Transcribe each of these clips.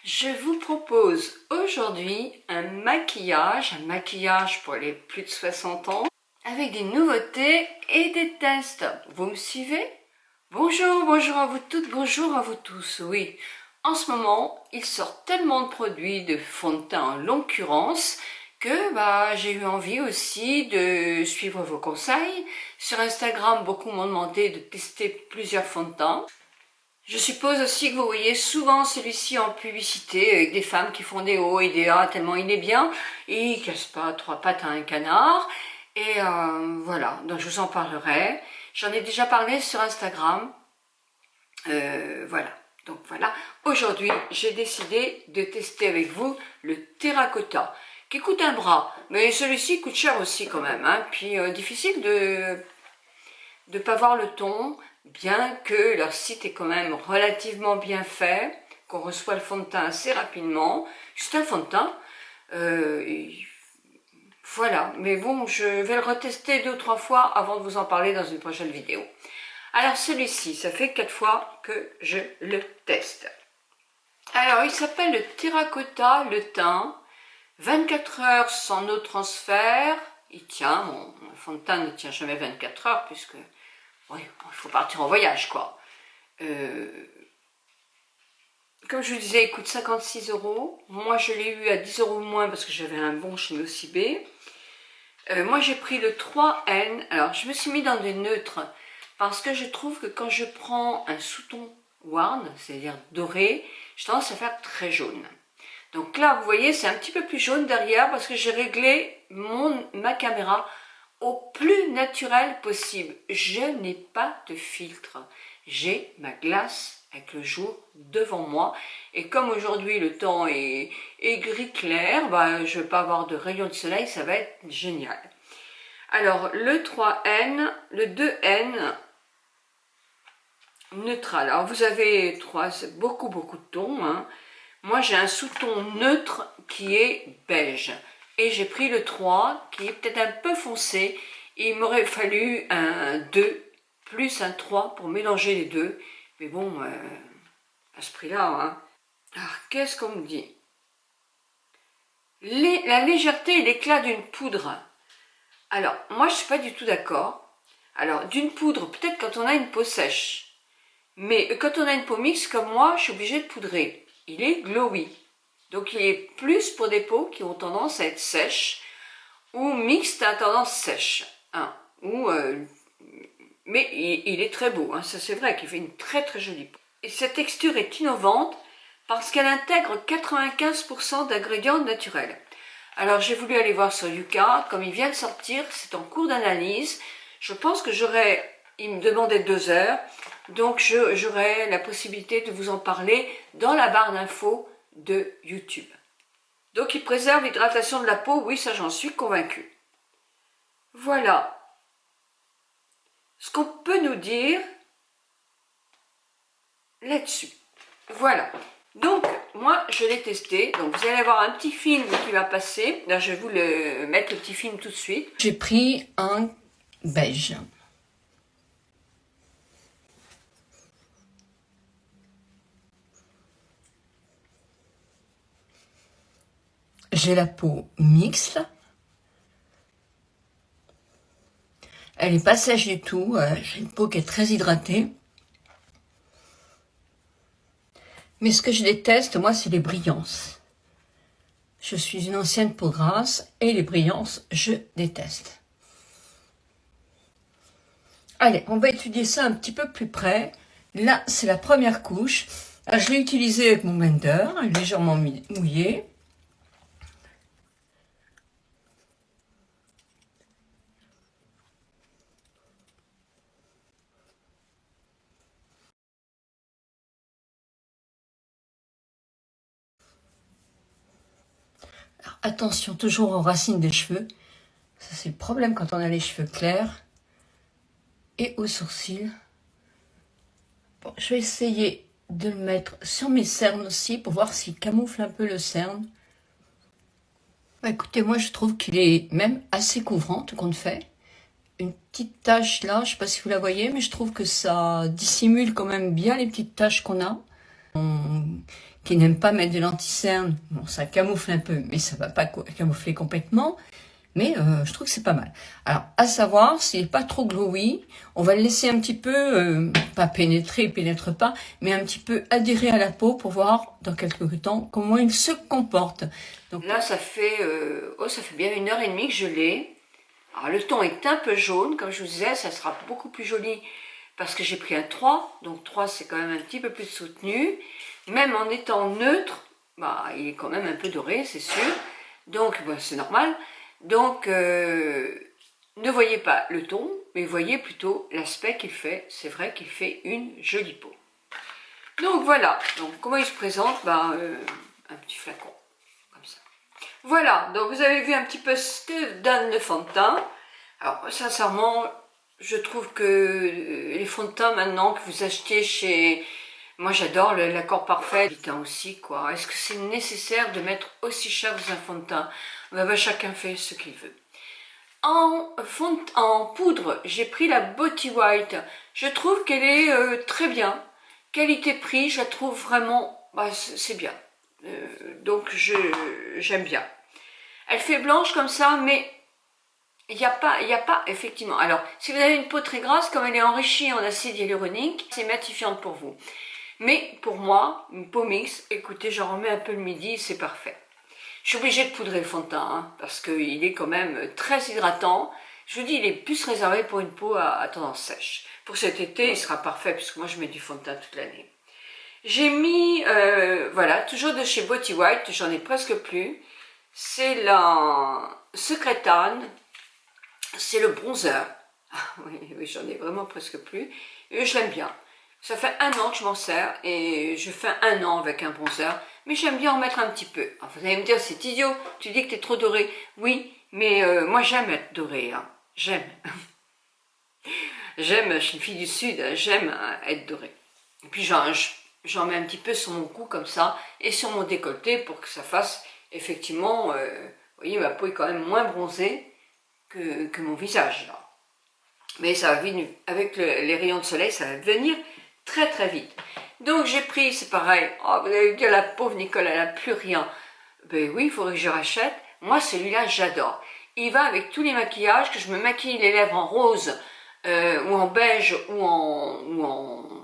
Je vous propose aujourd'hui un maquillage pour les plus de 60 ans, avec des nouveautés et des tests. Vous me suivez? Bonjour à vous toutes, bonjour à vous tous. Oui, en ce moment, il sort tellement de produits de fond de teint en l'occurrence que j'ai eu envie aussi de suivre vos conseils. Sur Instagram, beaucoup m'ont demandé de tester plusieurs fonds de teint. Je suppose aussi que vous voyez souvent celui-ci en publicité avec des femmes qui font des hauts et des A tellement il est bien. Il casse pas trois pattes à un canard. Et voilà, donc je vous en parlerai. J'en ai déjà parlé sur Instagram. Voilà, donc voilà. Aujourd'hui, j'ai décidé de tester avec vous le terracotta, qui coûte un bras. Mais celui-ci coûte cher aussi quand même. Hein. Puis difficile de pas voir le ton, bien que leur site est quand même relativement bien fait, qu'on reçoit le fond de teint assez rapidement, juste un fond de teint, voilà, mais bon, je vais le retester 2 ou 3 fois avant de vous en parler dans une prochaine vidéo. Alors celui-ci, ça fait 4 fois que je le teste. Alors il s'appelle le terracotta, le teint, 24 heures sans eau de transfert. Il tient, mon fond de teint ne tient jamais 24 heures puisque oui, il faut partir en voyage, quoi. Comme je vous disais, il coûte 56 €. Moi, je l'ai eu à 10 € moins parce que j'avais un bon chez Nocibé. Moi, j'ai pris le 3N. Alors, je me suis mis dans des neutres parce que je trouve que quand je prends un sous-ton warm, c'est-à-dire doré, j'ai tendance à faire très jaune. Donc là, vous voyez, c'est un petit peu plus jaune derrière parce que j'ai réglé ma caméra au plus naturel possible. Je n'ai pas de filtre. J'ai ma glace avec le jour devant moi. Et comme aujourd'hui le temps est gris clair, je ne vais pas avoir de rayons de soleil, ça va être génial. Alors le 3N, le 2N, neutral. Alors vous avez beaucoup de tons. Hein. Moi j'ai un sous-ton neutre qui est beige. Et j'ai pris le 3 qui est peut-être un peu foncé. Il m'aurait fallu un 2 plus un 3 pour mélanger les deux. Mais bon, à ce prix-là, hein. Alors, qu'est-ce qu'on me dit? La légèreté et l'éclat d'une poudre. Alors, moi, je ne suis pas du tout d'accord. Alors, d'une poudre, peut-être quand on a une peau sèche. Mais quand on a une peau mixte, comme moi, je suis obligée de poudrer. Il est glowy. Donc, il est plus pour des peaux qui ont tendance à être sèches ou mixtes à tendance sèche. Hein, mais il est très beau. Hein, ça, c'est vrai qu'il fait une très jolie peau. Et cette texture est innovante parce qu'elle intègre 95% d'ingrédients naturels. Alors j'ai voulu aller voir sur Yuka, comme il vient de sortir, c'est en cours d'analyse. Je pense que il me demandait 2 heures, donc j'aurai la possibilité de vous en parler dans la barre d'infos de YouTube. Donc il préserve l'hydratation de la peau, oui ça j'en suis convaincue. Voilà ce qu'on peut nous dire là-dessus. Voilà. Donc, moi, je l'ai testé. Donc, vous allez avoir un petit film qui va passer. Là, je vais vous mettre le petit film tout de suite. J'ai pris un beige. J'ai la peau mixte. Elle n'est pas sèche du tout. J'ai une peau qui est très hydratée. Mais ce que je déteste, moi, c'est les brillances. Je suis une ancienne peau grasse et les brillances, je déteste. Allez, on va étudier ça un petit peu plus près. Là, c'est la première couche. Alors, je l'ai utilisé avec mon blender, légèrement mouillé. Alors, attention, toujours aux racines des cheveux. Ça, c'est le problème quand on a les cheveux clairs. Et aux sourcils. Bon, je vais essayer de le mettre sur mes cernes aussi pour voir s'il camoufle un peu le cerne. Écoutez, moi je trouve qu'il est même assez couvrant, tout compte fait. Une petite tache là, je ne sais pas si vous la voyez, mais je trouve que ça dissimule quand même bien les petites taches qu'on a, qui n'aiment pas mettre de l'anti-cerne. Bon, ça camoufle un peu, mais ça va pas camoufler complètement. Mais je trouve que c'est pas mal. Alors, à savoir, s'il n'est pas trop glowy, on va le laisser un petit peu, pas pénétrer, il pénètre pas, mais un petit peu adhérer à la peau pour voir dans quelques temps comment il se comporte. Donc là, ça fait bien 1h30 que je l'ai. Alors, le ton est un peu jaune, comme je vous disais, ça sera beaucoup plus joli parce que j'ai pris un 3. Donc 3, c'est quand même un petit peu plus soutenu. Même en étant neutre, bah, il est quand même un peu doré, c'est sûr. Donc, bah, c'est normal. Donc, ne voyez pas le ton, mais voyez plutôt l'aspect qu'il fait. C'est vrai qu'il fait une jolie peau. Donc voilà, donc comment il se présente, ben, un petit flacon, comme ça. Voilà, donc vous avez vu un petit peu ce que donne le fond de teint. Alors, sincèrement, je trouve que les fonds de teint maintenant que vous achetez chez... Moi j'adore l'accord parfait, le teint aussi, quoi. Est-ce que c'est nécessaire de mettre aussi cher dans un fond de teint? Ben, chacun fait ce qu'il veut. En poudre, j'ai pris la Body White. Je trouve qu'elle est très bien. Qualité-prix, je la trouve vraiment... Bah, c'est bien. Donc j'aime bien. Elle fait blanche comme ça, mais il n'y a pas, effectivement. Alors, si vous avez une peau très grasse, comme elle est enrichie en acide hyaluronique, c'est matifiante pour vous. Mais pour moi, une peau mixte, écoutez, j'en remets un peu le midi, c'est parfait. Je suis obligée de poudrer le fond de teint, hein, parce qu'il est quand même très hydratant. Je vous dis, il est plus réservé pour une peau à tendance sèche. Pour cet été, il sera parfait, puisque moi je mets du fond de teint toute l'année. J'ai mis, voilà, toujours de chez Body White, j'en ai presque plus. C'est la Secret Tan, c'est le bronzer. Oui, j'en ai vraiment presque plus. Et je l'aime bien. Ça fait 1 an que je m'en sers et je fais 1 an avec un bronzer. Mais j'aime bien en mettre un petit peu. Alors vous allez me dire, c'est idiot, tu dis que tu es trop doré. Oui, mais moi j'aime être dorée. Hein. J'aime. J'aime, je suis une fille du Sud, j'aime être dorée. Et puis j'en mets un petit peu sur mon cou comme ça et sur mon décolleté pour que ça fasse effectivement... vous voyez, ma peau est quand même moins bronzée que mon visage. Là. Mais ça va venir, avec les rayons de soleil, ça va venir très très vite. Donc j'ai pris, c'est pareil, oh, vous allez dire la pauvre Nicole, elle n'a plus rien. Ben oui, il faudrait que je rachète. Moi celui-là, j'adore. Il va avec tous les maquillages, que je me maquille les lèvres en rose, ou en beige, ou en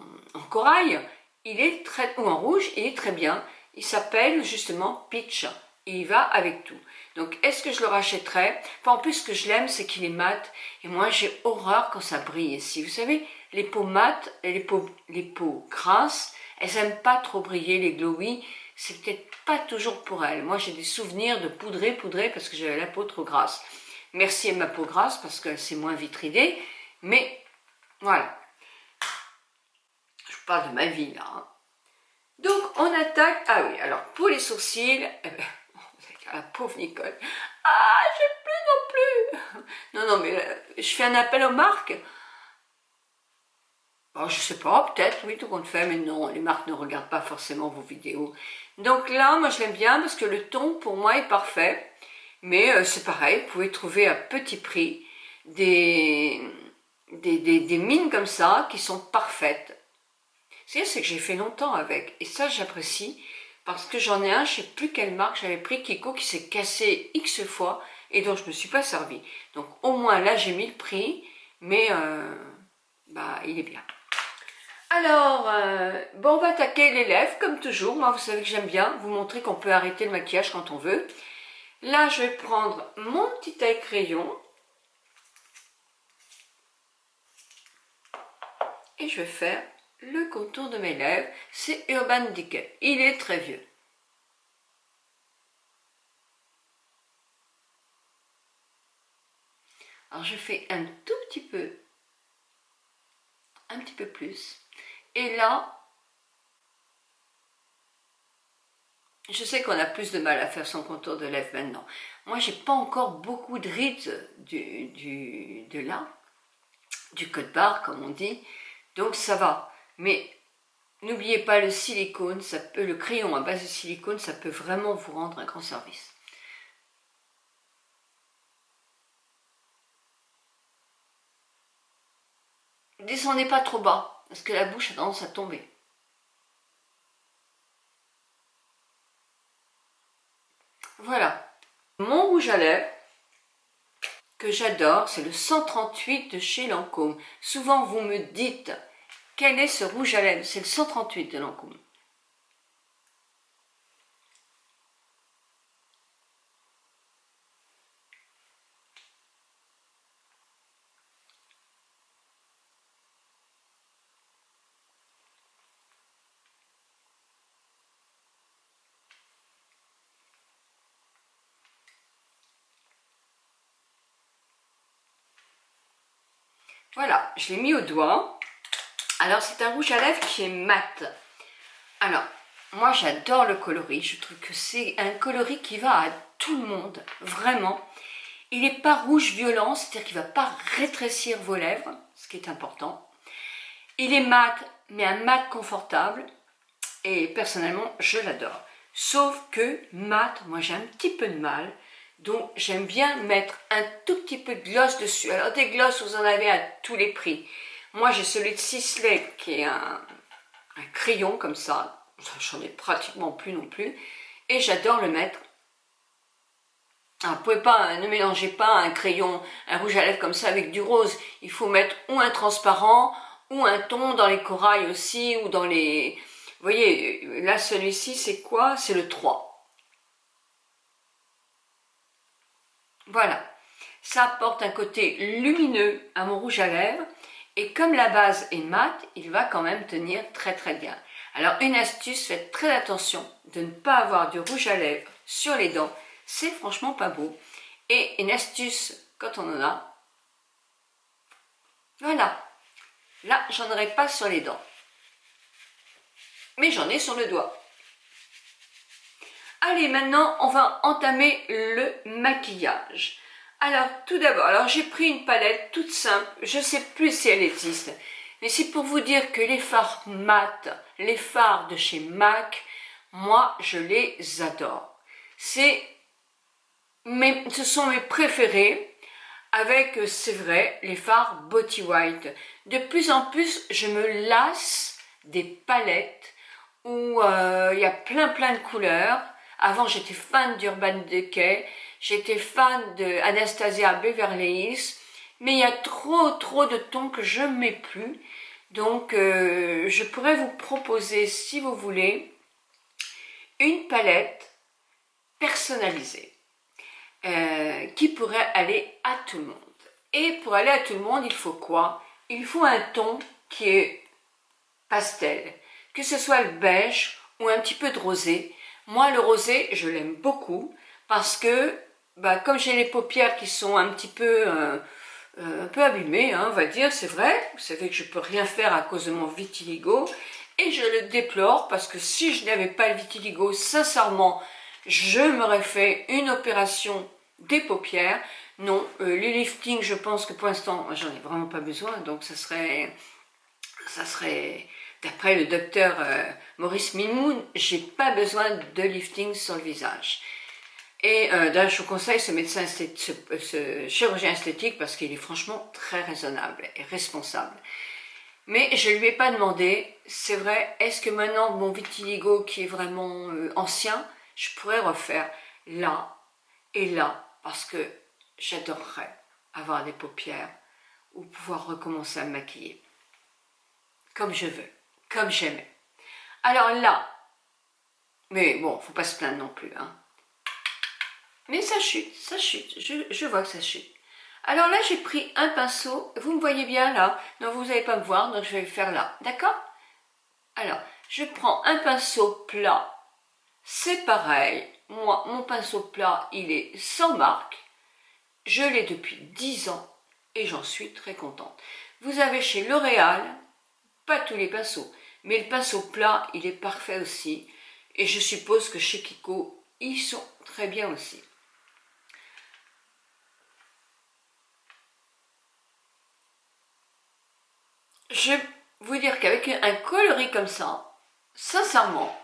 corail, il est très, ou en rouge, il est très bien. Il s'appelle justement Peach, et il va avec tout. Donc est-ce que je le rachèterai? Enfin, en plus, ce que je l'aime, c'est qu'il est mat, et moi j'ai horreur quand ça brille ici. Vous savez, les peaux mates, les peaux grasses, elles n'aiment pas trop briller, les glowy, c'est peut-être pas toujours pour elles. Moi j'ai des souvenirs de poudrer parce que j'avais la peau trop grasse. Merci à ma peau grasse parce que c'est moins vitridée, mais voilà. Je vous parle de ma vie là. Hein. Donc on attaque, ah oui, alors pour les sourcils, eh ben, la pauvre Nicole, ah j'ai plus non plus. Non, mais je fais un appel aux marques. Oh, je sais pas, peut-être, oui, tout compte fait, mais non, les marques ne regardent pas forcément vos vidéos. Donc là, moi je l'aime bien parce que le ton pour moi est parfait, mais c'est pareil, vous pouvez trouver à petit prix des mines comme ça qui sont parfaites. C'est que j'ai fait longtemps avec, et ça j'apprécie, parce que j'en ai un, je sais plus quelle marque j'avais pris, Kiko, qui s'est cassé X fois, et dont je me suis pas servi. Donc au moins là j'ai mis le prix, mais bah il est bien. Alors, bon, on va attaquer les lèvres, comme toujours. Moi, vous savez que j'aime bien vous montrer qu'on peut arrêter le maquillage quand on veut. Là, je vais prendre mon petit taille-crayon. Et je vais faire le contour de mes lèvres. C'est Urban Decay. Il est très vieux. Alors, je fais un tout petit peu plus. Et là, je sais qu'on a plus de mal à faire son contour de lèvres maintenant. Moi, j'ai pas encore beaucoup de rides de là, du code barre, comme on dit. Donc, ça va. Mais n'oubliez pas le silicone, le crayon à base de silicone, ça peut vraiment vous rendre un grand service. Descendez pas trop bas, parce que la bouche a tendance à tomber. Voilà. Mon rouge à lèvres que j'adore, c'est le 138 de chez Lancôme. Souvent vous me dites, quel est ce rouge à lèvres? C'est le 138 de Lancôme. Voilà, je l'ai mis au doigt. Alors c'est un rouge à lèvres qui est mat. Alors, moi j'adore le coloris, je trouve que c'est un coloris qui va à tout le monde, vraiment. Il n'est pas rouge violent, c'est-à-dire qu'il ne va pas rétrécir vos lèvres, ce qui est important. Il est mat, mais un mat confortable, et personnellement je l'adore. Sauf que mat, moi j'ai un petit peu de mal, donc j'aime bien mettre un tout petit peu de gloss dessus. Alors des glosses, vous en avez à tous les prix. Moi j'ai celui de Sisley qui est un crayon comme ça, j'en ai pratiquement plus non plus, et j'adore le mettre. Alors, vous pouvez pas, ne mélangez pas un crayon, un rouge à lèvres comme ça avec du rose, il faut mettre ou un transparent, ou un ton dans les corails aussi, ou dans les... Vous voyez, là celui-ci c'est quoi? C'est le 3. Voilà, ça apporte un côté lumineux à mon rouge à lèvres, et comme la base est mat, il va quand même tenir très très bien. Alors une astuce, faites très attention de ne pas avoir du rouge à lèvres sur les dents, c'est franchement pas beau. Et une astuce, quand on en a, voilà, là j'en aurai pas sur les dents, mais j'en ai sur le doigt. Allez, maintenant on va entamer le maquillage. Alors tout d'abord, alors j'ai pris une palette toute simple, je sais plus si elle existe, mais c'est pour vous dire que les fards mat, les fards de chez MAC, moi je les adore. Ce sont mes préférés, avec, c'est vrai, les fards Body White. De plus en plus, je me lasse des palettes où il y a plein de couleurs. Avant, j'étais fan d'Urban Decay, j'étais fan de Anastasia Beverly Hills, mais il y a trop de tons que je ne mets plus. Donc, je pourrais vous proposer, si vous voulez, une palette personnalisée qui pourrait aller à tout le monde. Et pour aller à tout le monde, il faut quoi? Il faut un ton qui est pastel, que ce soit le beige ou un petit peu de rosé. Moi, le rosé, je l'aime beaucoup parce que, comme j'ai les paupières qui sont un peu abîmées, hein, on va dire, c'est vrai. Vous savez que je peux rien faire à cause de mon vitiligo et je le déplore parce que si je n'avais pas le vitiligo, sincèrement, je m'aurais fait une opération des paupières. Non, les liftings, je pense que pour l'instant, j'en ai vraiment pas besoin, donc ça serait d'après le docteur Maurice Mimoun, j'ai pas besoin de lifting sur le visage. Et d'ailleurs, je vous conseille ce médecin, ce chirurgien esthétique, parce qu'il est franchement très raisonnable et responsable. Mais je lui ai pas demandé, c'est vrai, est-ce que maintenant mon vitiligo qui est vraiment ancien, je pourrais refaire là et là, parce que j'adorerais avoir des paupières ou pouvoir recommencer à me maquiller comme je veux, comme j'aimais. Alors là, mais bon, faut pas se plaindre non plus, hein. Mais ça chute, je vois que ça chute. Alors là, j'ai pris un pinceau, vous me voyez bien là, non, vous n'allez pas me voir, donc je vais le faire là, d'accord? Alors, je prends un pinceau plat, c'est pareil, moi, mon pinceau plat, il est sans marque, je l'ai depuis 10 ans, et j'en suis très contente. Vous avez chez L'Oréal, pas tous les pinceaux, mais le pinceau plat, il est parfait aussi, et je suppose que chez Kiko, ils sont très bien aussi. Je vais vous dire qu'avec un coloris comme ça, sincèrement,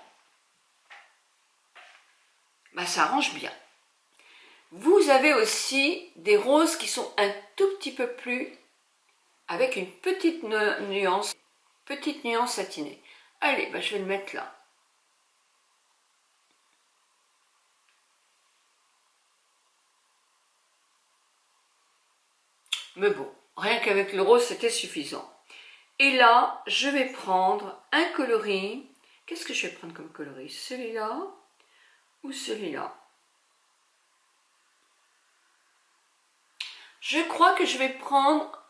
ça arrange bien. Vous avez aussi des roses qui sont un tout petit peu plus, avec une petite nuance satinée. Allez, je vais le mettre là. Mais bon, rien qu'avec le rose, c'était suffisant. Et là, je vais prendre un coloris. Qu'est-ce que je vais prendre comme coloris? Celui-là ou celui-là? Je crois que je vais prendre...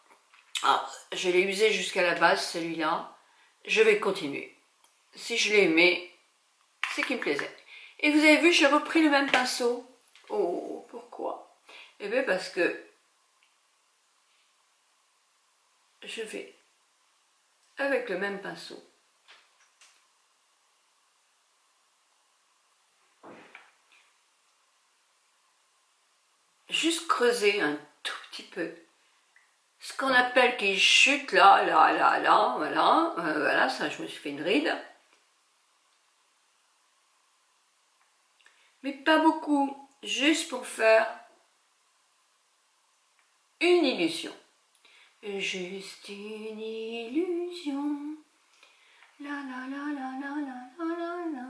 Ah, je l'ai usé jusqu'à la base, celui-là. Je vais continuer. Si je l'ai aimé, c'est qu'il me plaisait. Et vous avez vu, j'ai repris le même pinceau. Oh, pourquoi? Eh bien, parce que je vais avec le même pinceau. Juste creuser un tout petit peu. Ce qu'on appelle qui chute là, voilà. Voilà, ça, je me suis fait une ride. Mais pas beaucoup, juste pour faire une illusion. Juste une illusion. La la la la la la la la la.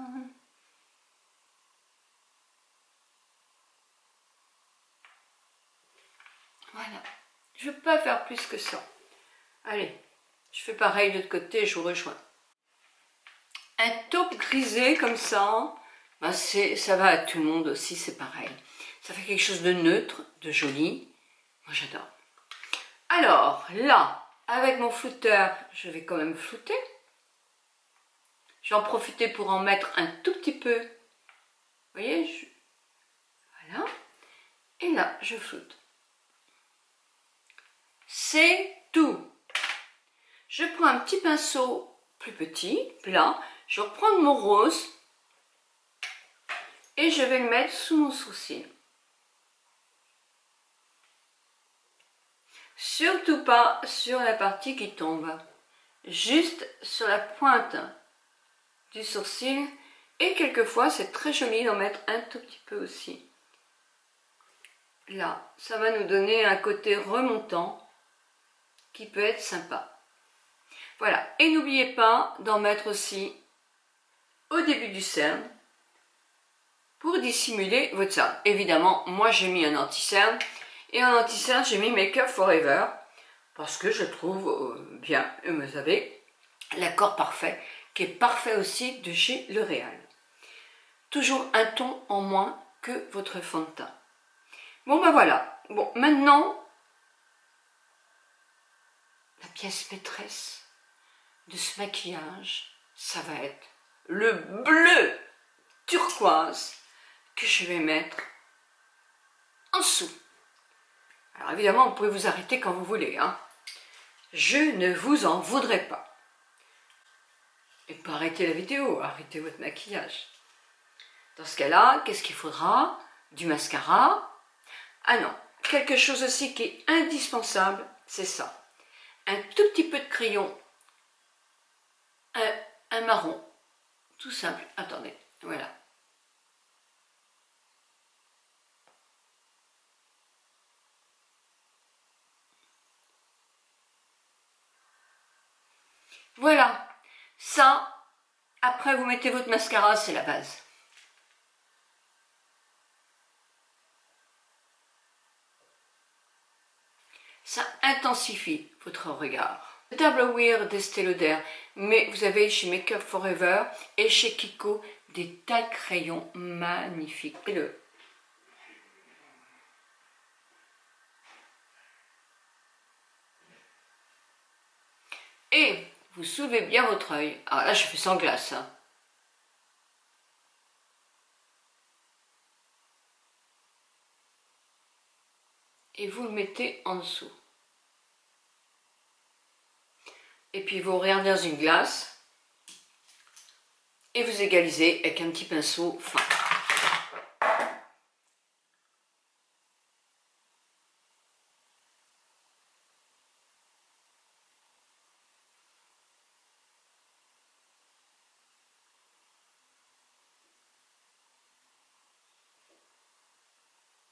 Voilà. Je ne veux pas faire plus que ça. Allez, je fais pareil de l'autre côté, je vous rejoins. Un taupe grisé comme ça, ben ça va à tout le monde aussi, c'est pareil. Ça fait quelque chose de neutre, de joli. Moi j'adore. Alors là, avec mon flouteur, je vais quand même flouter. Je vais en profiter pour en mettre un tout petit peu. Vous voyez, voilà. Et là, je floute. C'est tout. Je prends un petit pinceau plus petit, plat. Je vais reprendre mon rose et je vais le mettre sous mon sourcil. Surtout pas sur la partie qui tombe. Juste sur la pointe du sourcil. Et quelquefois, c'est très joli d'en mettre un tout petit peu aussi. Là, ça va nous donner un côté remontant qui peut être sympa. Voilà, et n'oubliez pas d'en mettre aussi au début du cerne pour dissimuler votre cerne. Évidemment, moi j'ai mis un anti-cerne et en anti-cerne j'ai mis Make Up Forever parce que je trouve bien, vous savez, l'accord parfait qui est parfait aussi de chez L'Oréal. Toujours un ton en moins que votre fond de teint. Bon ben voilà, bon maintenant la pièce maîtresse de ce maquillage, ça va être le bleu turquoise que je vais mettre en dessous. Alors évidemment, vous pouvez vous arrêter quand vous voulez, hein. Je ne vous en voudrais pas. Et pas arrêter la vidéo, arrêtez votre maquillage. Dans ce cas-là, qu'est-ce qu'il faudra? Du mascara. Ah non, quelque chose aussi qui est indispensable, c'est ça. Un tout petit peu de crayon, un marron, tout simple. Attendez, voilà. Voilà, ça, après vous mettez votre mascara, c'est la base. Ça intensifie votre regard. Le Double Wear d'Estée Lauder, mais vous avez chez Make Up Forever et chez Kiko des tailles crayons magnifiques. Et vous soulevez bien votre œil. Alors là, je fais sans glace. Hein. Et vous le mettez en dessous. Et puis vous regardez dans une glace et vous égalisez avec un petit pinceau fin.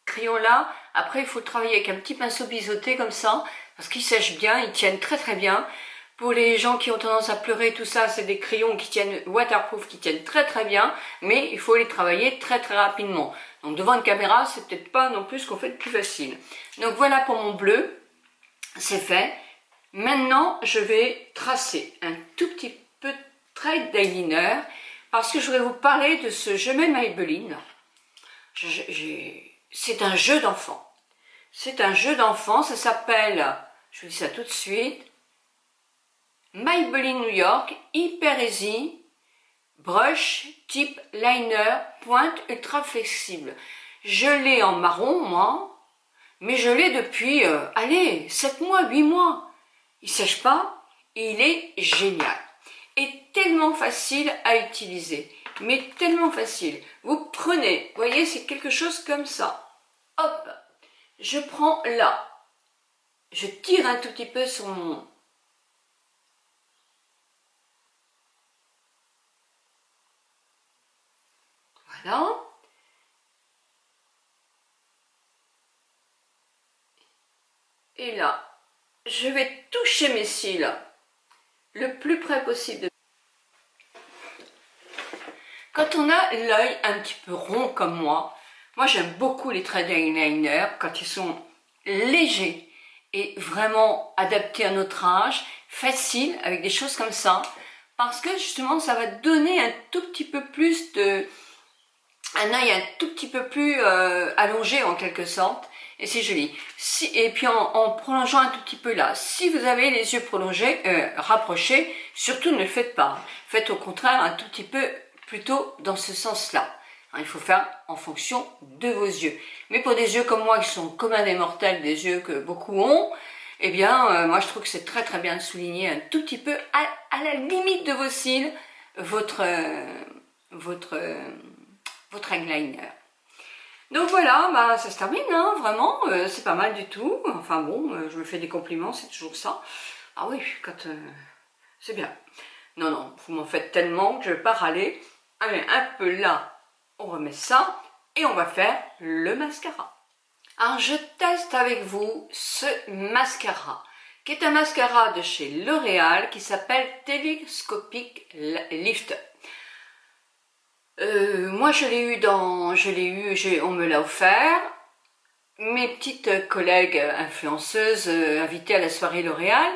Crayon là, après il faut travailler avec un petit pinceau biseauté comme ça, parce qu'ils sèchent bien, ils tiennent très très bien. Pour les gens qui ont tendance à pleurer, tout ça, c'est des crayons qui tiennent waterproof, qui tiennent très très bien, mais il faut les travailler très très rapidement. Donc devant une caméra, c'est peut-être pas non plus ce qu'on fait de plus facile. Donc voilà pour mon bleu. c'est fait. Maintenant, je vais tracer un tout petit peu de trait d'eyeliner parce que je voudrais vous parler de ce Je m'aime Maybelline. C'est un jeu d'enfant. C'est un jeu d'enfant, ça s'appelle, je vous dis ça tout de suite, Maybelline New York Hyper Easy Brush Tip Liner Pointe Ultra Flexible. Je l'ai en marron, moi, mais je l'ai depuis, allez, 7 mois, 8 mois. Il ne sèche pas et il est génial. Et tellement facile à utiliser, mais tellement facile. Vous prenez, vous voyez, c'est quelque chose comme ça. Hop, je prends là, je tire un tout petit peu sur mon... Voilà. Et là, je vais toucher mes cils le plus près possible. Quand on a l'œil un petit peu rond comme moi j'aime beaucoup les traits d'eyeliner quand ils sont légers et vraiment adaptés à notre âge, faciles, avec des choses comme ça, parce que justement ça va donner un tout petit peu plus de... un œil un tout petit peu plus allongé en quelque sorte, et c'est joli. Et puis en prolongeant un tout petit peu là, si vous avez les yeux prolongés, rapprochés, surtout ne le faites pas. Faites au contraire un tout petit peu plutôt dans ce sens-là. Il faut faire en fonction de vos yeux. Mais pour des yeux comme moi qui sont communs des mortels, des yeux que beaucoup ont, eh bien moi je trouve que c'est très très bien de souligner un tout petit peu à la limite de vos cils votre eyeliner. Donc voilà, bah, ça se termine, hein, vraiment, c'est pas mal du tout. Enfin bon, je me fais des compliments, c'est toujours ça. Ah oui, quand... c'est bien. Non, non, vous m'en faites tellement que je vais pas râler. Allez, un peu là, on remet ça, et on va faire le mascara. Alors je teste avec vous ce mascara, qui est un mascara de chez L'Oréal, qui s'appelle Telescopic Lift. Moi je l'ai eu on me l'a offert. Mes petites collègues influenceuses invitées à la soirée L'Oréal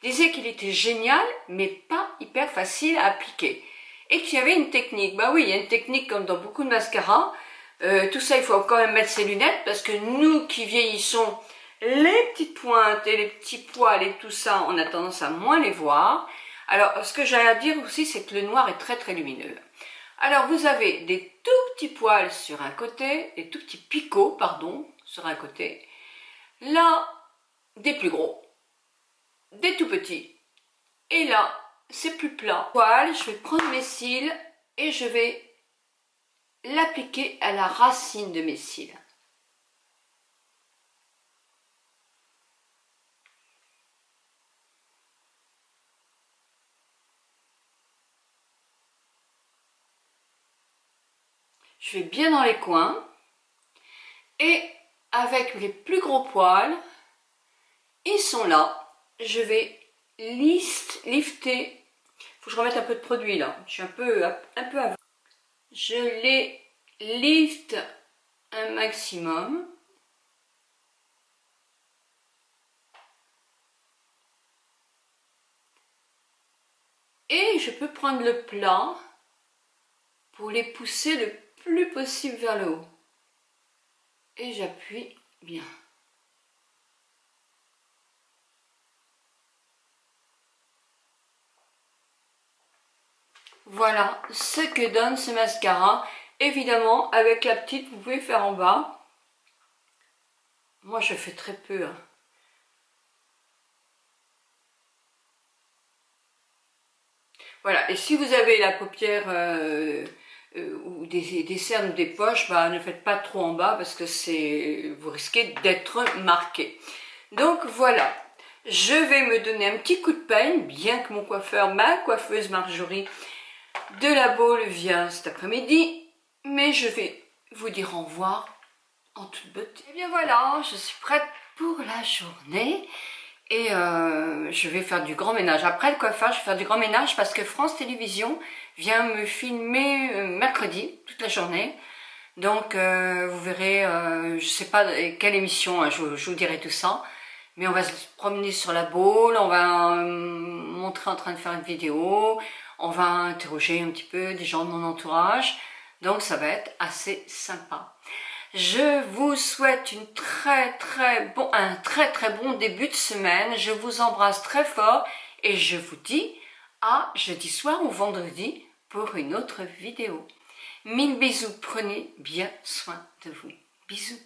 disaient qu'il était génial mais pas hyper facile à appliquer et qu'il y avait une technique. Bah oui, il y a une technique comme dans beaucoup de mascaras. Tout ça, il faut quand même mettre ses lunettes parce que nous qui vieillissons, les petites pointes et les petits poils et tout ça, on a tendance à moins les voir. Alors ce que j'ai à dire aussi, c'est que le noir est très très lumineux. Alors vous avez des tout petits poils sur un côté, des tout petits picots, pardon, sur un côté. Là, des plus gros, des tout petits. Et là, c'est plus plat. Poils, je vais prendre mes cils et je vais l'appliquer à la racine de mes cils. Je vais bien dans les coins et avec les plus gros poils, ils sont là. Je vais lifter. Il faut que je remette un peu de produit là. Je suis un peu avant. Je les lift un maximum. Et je peux prendre le plat pour les pousser le plus possible vers le haut. Et j'appuie bien. Voilà ce que donne ce mascara. Évidemment, avec la petite, vous pouvez faire en bas. Moi, je fais très peu. Voilà, et si vous avez la paupière ou des cernes ou des poches, bah, ne faites pas trop en bas parce que vous risquez d'être marqué. Donc voilà, je vais me donner un petit coup de peigne, bien que mon coiffeur, ma coiffeuse Marjorie de la Baule vient cet après-midi, mais je vais vous dire au revoir en toute beauté. Et bien voilà, je suis prête pour la journée. Et je vais faire du grand ménage. Après le coiffeur, je vais faire du grand ménage parce que France Télévisions vient me filmer mercredi, toute la journée. Donc vous verrez, je sais pas quelle émission, hein, je vous dirai tout ça. Mais on va se promener sur la Baule, on va montrer en train de faire une vidéo, on va interroger un petit peu des gens de mon entourage. Donc ça va être assez sympa. Je vous souhaite un très très bon début de semaine. Je vous embrasse très fort et je vous dis à jeudi soir ou vendredi pour une autre vidéo. Mille bisous, prenez bien soin de vous. Bisous.